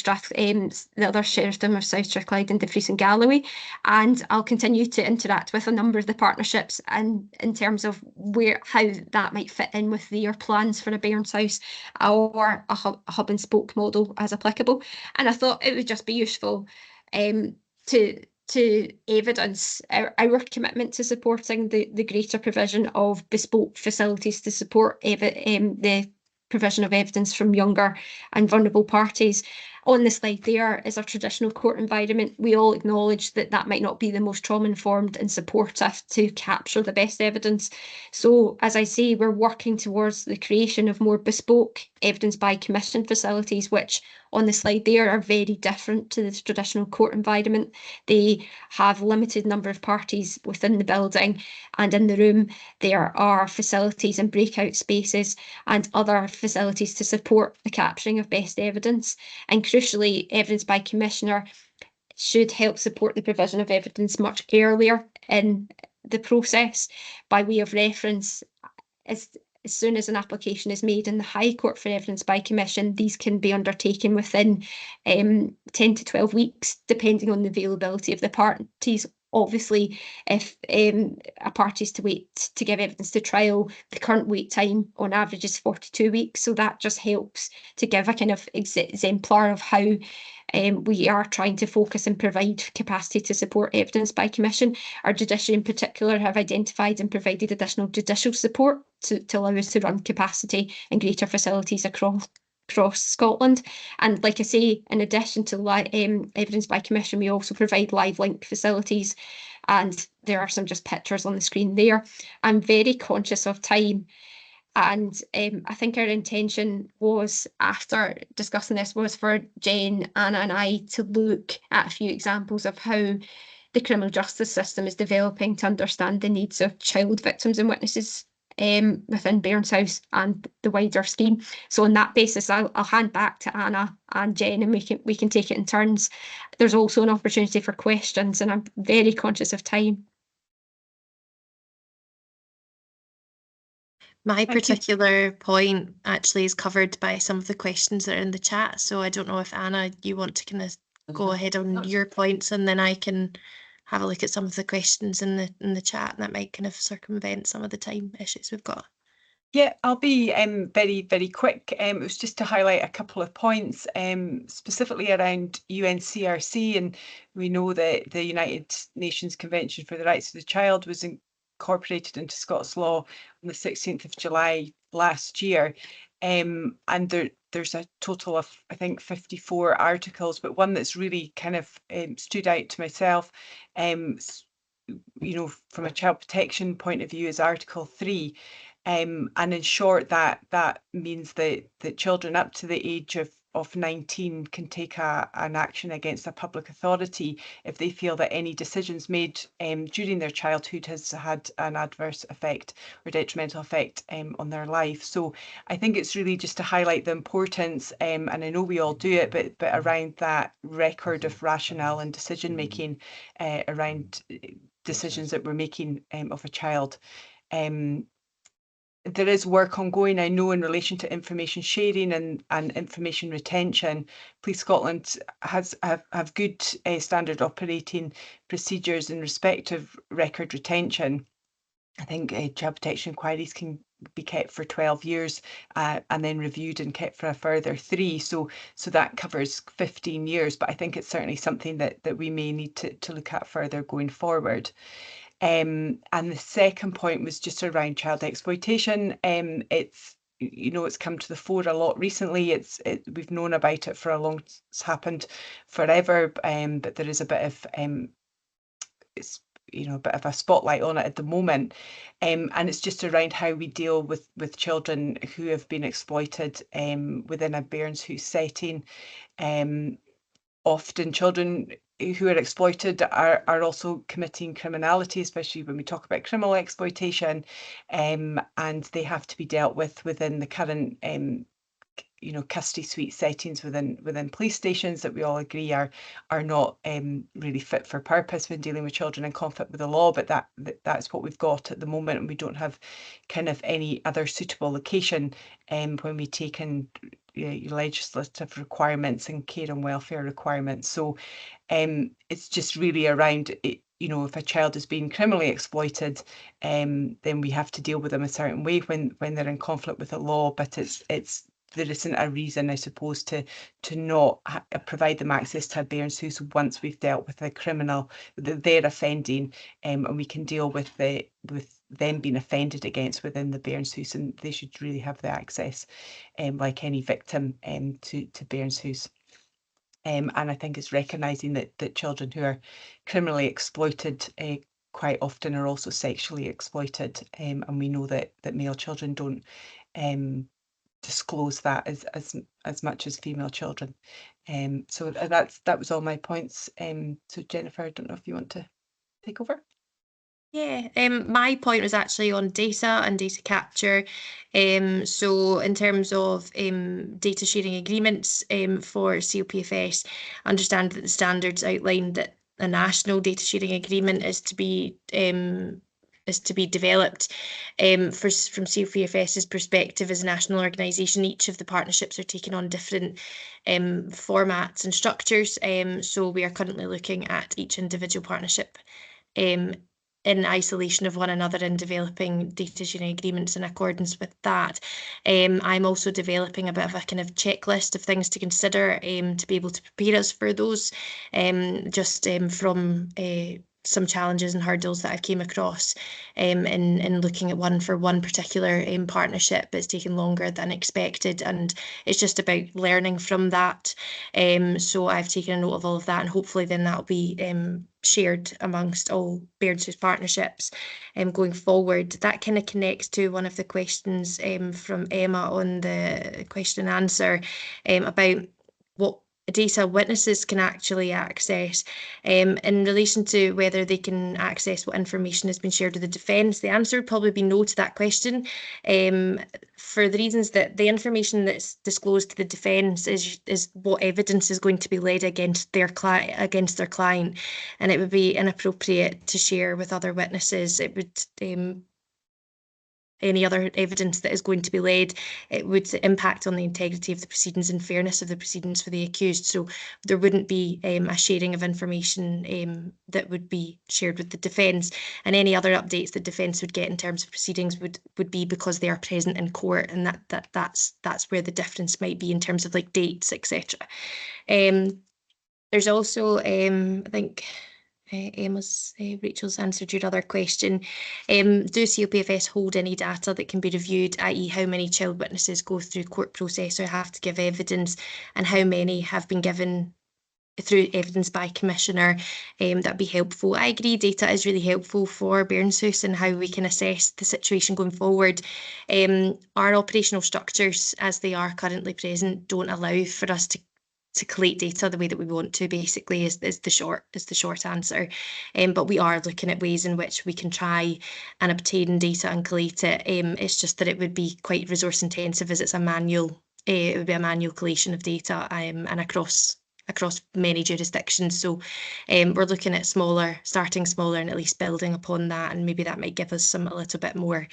S4: other Sheriffdom of South Strathclyde and Dumfries and Galloway. And I'll continue to interact with a number of the partnerships and in terms of how that might fit in with their plans for a Bairns house or a hub and spoke model as applicable. And I thought it would just be useful to evidence our commitment to supporting the greater provision of bespoke facilities to support the provision of evidence from younger and vulnerable parties. On the slide there is our traditional court environment. We all acknowledge that that might not be the most trauma-informed and supportive to capture the best evidence. So, as I say, we're working towards the creation of more bespoke evidence by commission facilities, which on the slide there are very different to the traditional court environment. They have a limited number of parties within the building, and in the room there are facilities and breakout spaces and other facilities to support the capturing of best evidence. And crucially, evidence by commissioner should help support the provision of evidence much earlier in the process. By way of reference, as soon as an application is made in the High Court for evidence by commission, these can be undertaken within 10 to 12 weeks, depending on the availability of the parties. Obviously, if a party is to wait to give evidence to trial, the current wait time on average is 42 weeks. So that just helps to give a kind of exemplar of how we are trying to focus and provide capacity to support evidence by commission. Our judiciary in particular have identified and provided additional judicial support to allow us to run capacity and greater facilities across Scotland. And like I say, in addition to evidence by commission, we also provide live link facilities, and there are some just pictures on the screen there. I'm very conscious of time, and I think our intention was, after discussing this, was for Jen, Anna and I to look at a few examples of how the criminal justice system is developing to understand the needs of child victims and witnesses within Bairns House and the wider scheme. So on that basis, I'll hand back to Anna and Jen, and we can take it in turns. There's also an opportunity for questions, and I'm very conscious of time.
S3: My particular point actually is covered by some of the questions that are in the chat. So I don't know if Anna, you want to kind of go ahead on your points, and then I can have a look at some of the questions in the chat, and that might kind of circumvent some of the time issues we've got.
S2: Yeah, I'll be very, very quick. It was just to highlight a couple of points, specifically around UNCRC, and we know that the United Nations Convention for the Rights of the Child was incorporated into Scots law on the 16th of July last year. And there's a total of, I think, 54 articles, but one that's really kind of stood out to myself, you know, from a child protection point of view, is Article 3. And in short, that means that children up to the age of 19 can take an action against a public authority if they feel that any decisions made during their childhood has had an adverse effect or detrimental effect on their life. So I think it's really just to highlight the importance, and I know we all do it, but around that record of rationale and decision making around decisions that we're making of a child. There is work ongoing, I know, in relation to information sharing and information retention. Police Scotland have good standard operating procedures in respect of record retention. I think child protection inquiries can be kept for 12 years and then reviewed and kept for a further 3. So that covers 15 years, but I think it's certainly something that we may need to look at further going forward. And the second point was just around child exploitation. It's, you know, it's come to the fore a lot recently. We've known about it for a long, it's happened forever, but there is a bit of it's, you know, a bit of a spotlight on it at the moment, and it's just around how we deal with children who have been exploited within a Bairns Hoose setting. Often children who are exploited are also committing criminality, especially when we talk about criminal exploitation, and they have to be dealt with within the current you know, custody suite settings within police stations that we all agree are not really fit for purpose when dealing with children in conflict with the law, but that's what we've got at the moment, and we don't have kind of any other suitable location when we take in legislative requirements and care and welfare requirements. So it's just really around it, you know, if a child is being criminally exploited, then we have to deal with them a certain way when they're in conflict with the law, but there isn't a reason, I suppose, to not provide them access to a Bairns Hoose once we've dealt with the criminal, their offending, and we can deal with them being offended against within the Bairns Hoose, and they should really have the access, like any victim, to Bairns Hoose. And I think it's recognising that children who are criminally exploited quite often are also sexually exploited, and we know that male children don't disclose that as much as female children. So that was all my points. So Jennifer, I don't know if you want to take over.
S3: Yeah, my point was actually on data and data capture. So in terms of data sharing agreements for COPFS, I understand that the standards outline that a national data sharing agreement is to be developed. From COPFS's perspective as a national organisation, each of the partnerships are taking on different formats and structures. So we are currently looking at each individual partnership in isolation of one another and developing data sharing agreements in accordance with that. I'm also developing a bit of a kind of checklist of things to consider to be able to prepare us for those, just from some challenges and hurdles that I've came across in looking at one particular partnership. It's taken longer than expected, and it's just about learning from that. So I've taken a note of all of that, and hopefully then that'll be shared amongst all Bairns Hoose partnerships going forward. That kind of connects to one of the questions from Emma on the question and answer about what data witnesses can actually access. In relation to whether they can access what information has been shared with the defence, the answer would probably be no to that question, for the reasons that the information that's disclosed to the defence is what evidence is going to be laid against their client, and it would be inappropriate to share with other witnesses. It would any other evidence that is going to be laid, it would impact on the integrity of the proceedings and fairness of the proceedings for the accused. So there wouldn't be a sharing of information that would be shared with the defence, and any other updates the defence would get in terms of proceedings would be because they are present in court, and that's where the difference might be in terms of like dates, etc. There's also I think Rachel's answered your other question. Do COPFS hold any data that can be reviewed, i.e. how many child witnesses go through court process or have to give evidence, and how many have been given through evidence by Commissioner? That'd be helpful. I agree, data is really helpful for Bairns Hoose and how we can assess the situation going forward. Our operational structures, as they are currently present, don't allow for us to collate data the way that we want to, basically, is the short answer. But we are looking at ways in which we can try and obtain data and collate it. It's just that it would be quite resource intensive, as it's a manual. It would be a manual collation of data, and across many jurisdictions. So we're looking at starting smaller and at least building upon that, and maybe that might give us a little bit more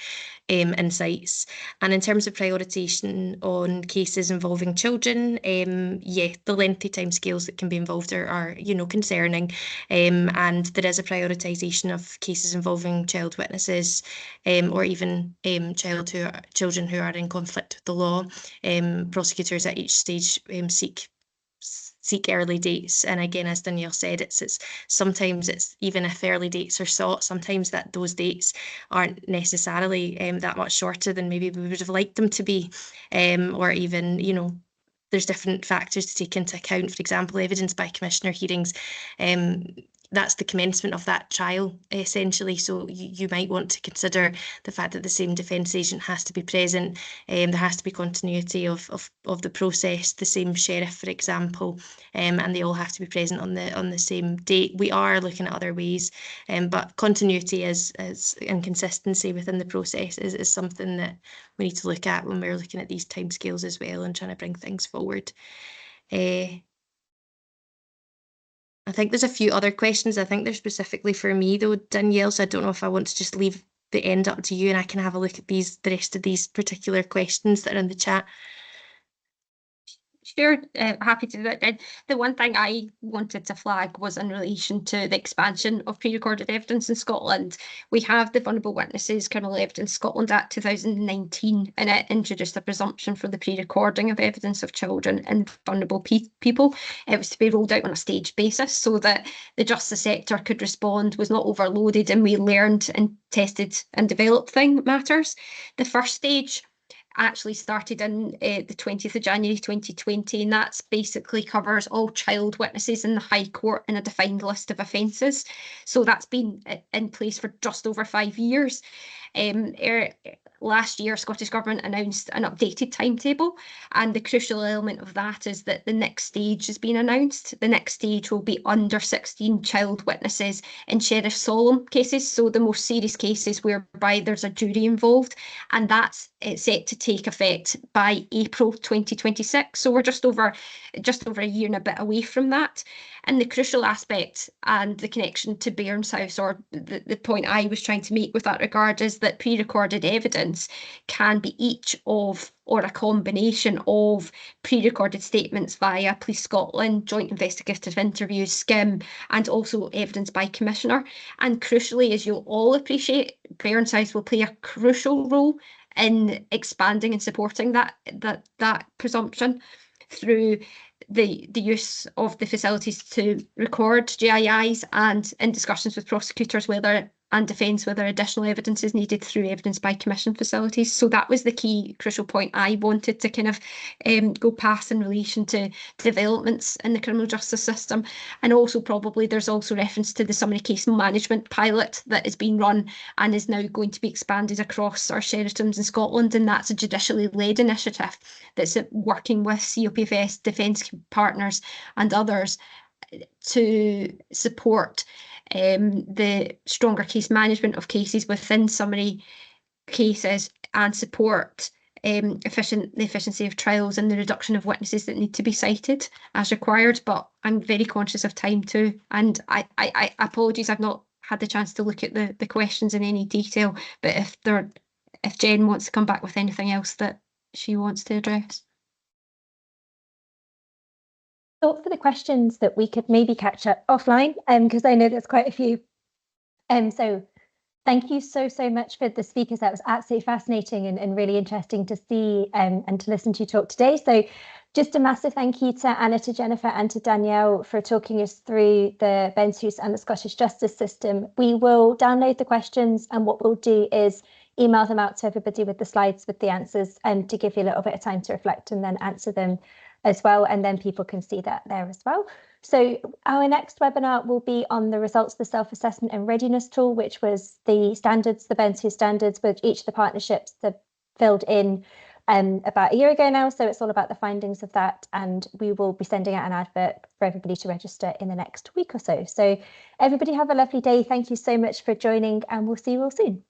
S3: insights. And in terms of prioritisation on cases involving children, yeah, the lengthy timescales that can be involved are concerning, and there is a prioritisation of cases involving child witnesses, or even children who are in conflict with the law. Prosecutors at each stage seek early dates, and again, as Danielle said, it's sometimes it's even if early dates are sought, sometimes that those dates aren't necessarily that much shorter than maybe we would have liked them to be, or even there's different factors to take into account. For example, evidence by Commissioner hearings, that's the commencement of that trial, essentially. So you might want to consider the fact that the same defence agent has to be present. There has to be continuity of the process, the same sheriff, for example, and they all have to be present on the same date. We are looking at other ways, but continuity and consistency within the process is something that we need to look at when we're looking at these timescales as well and trying to bring things forward. I think there's a few other questions. I think they're specifically for me though, Danielle, so I don't know if I want to just leave the end up to you and I can have a look at the rest of these particular questions that are in the chat.
S4: Sure, happy to do that. And the one thing I wanted to flag was in relation to the expansion of pre-recorded evidence in Scotland. We have the Vulnerable Witnesses Criminal Evidence Scotland Act 2019, and it introduced a presumption for the pre-recording of evidence of children and vulnerable people. It was to be rolled out on a staged basis so that the justice sector could respond, was not overloaded, and we learned and tested and developed matters. The first stage actually started in the 20th of January 2020, and that's basically covers all child witnesses in the High Court in a defined list of offences. So that's been in place for just over 5 years. Last year, Scottish Government announced an updated timetable, and the crucial element of that is that the next stage has been announced. The next stage will be under 16 child witnesses in Sheriff Solemn cases, so the most serious cases whereby there's a jury involved, and that's set to take effect by April 2026. So we're just over a year and a bit away from that. And the crucial aspect and the connection to Bairns House, or the point I was trying to make with that regard, is that pre-recorded evidence can be each of or a combination of pre-recorded statements via Police Scotland, joint investigative interviews, SCIM, and also evidence by Commissioner. And crucially, as you'll all appreciate, Bairns House will play a crucial role in expanding and supporting that presumption through the use of the facilities to record GIIs, and in discussions with prosecutors and defence whether additional evidence is needed through evidence by commission facilities. So that was the key crucial point I wanted to kind of go past in relation to developments in the criminal justice system. And also probably there's also reference to the summary case management pilot that is being run and is now going to be expanded across our sheriffdoms in Scotland, and that's a judicially led initiative that's working with COPFS, defence partners and others to support the stronger case management of cases within summary cases and support the efficiency of trials and the reduction of witnesses that need to be cited as required. But I'm very conscious of time too, and I apologies I've not had the chance to look at the questions in any detail, but if Jen wants to come back with anything else that she wants to address.
S1: Thought for the questions that we could maybe catch up offline, because I know there's quite a few. So thank you so much for the speakers. That was absolutely fascinating and really interesting to see and to listen to you talk today. So Just a massive thank you to Anna, to Jennifer and to Danielle for talking us through the Bairns, Hoose and the Scottish justice system. We will download the questions, and what we'll do is email them out to everybody with the slides with the answers, and to give you a little bit of time to reflect and then answer them as well, and then people can see that there as well. So our next webinar will be on the results of the self-assessment and readiness tool, which was the standards, the Bairns, Hoose standards, which each of the partnerships that filled in about a year ago now. So it's all about the findings of that, and we will be sending out an advert for everybody to register in the next week or so. So everybody have a lovely day. Thank you so much for joining, and we'll see you all soon.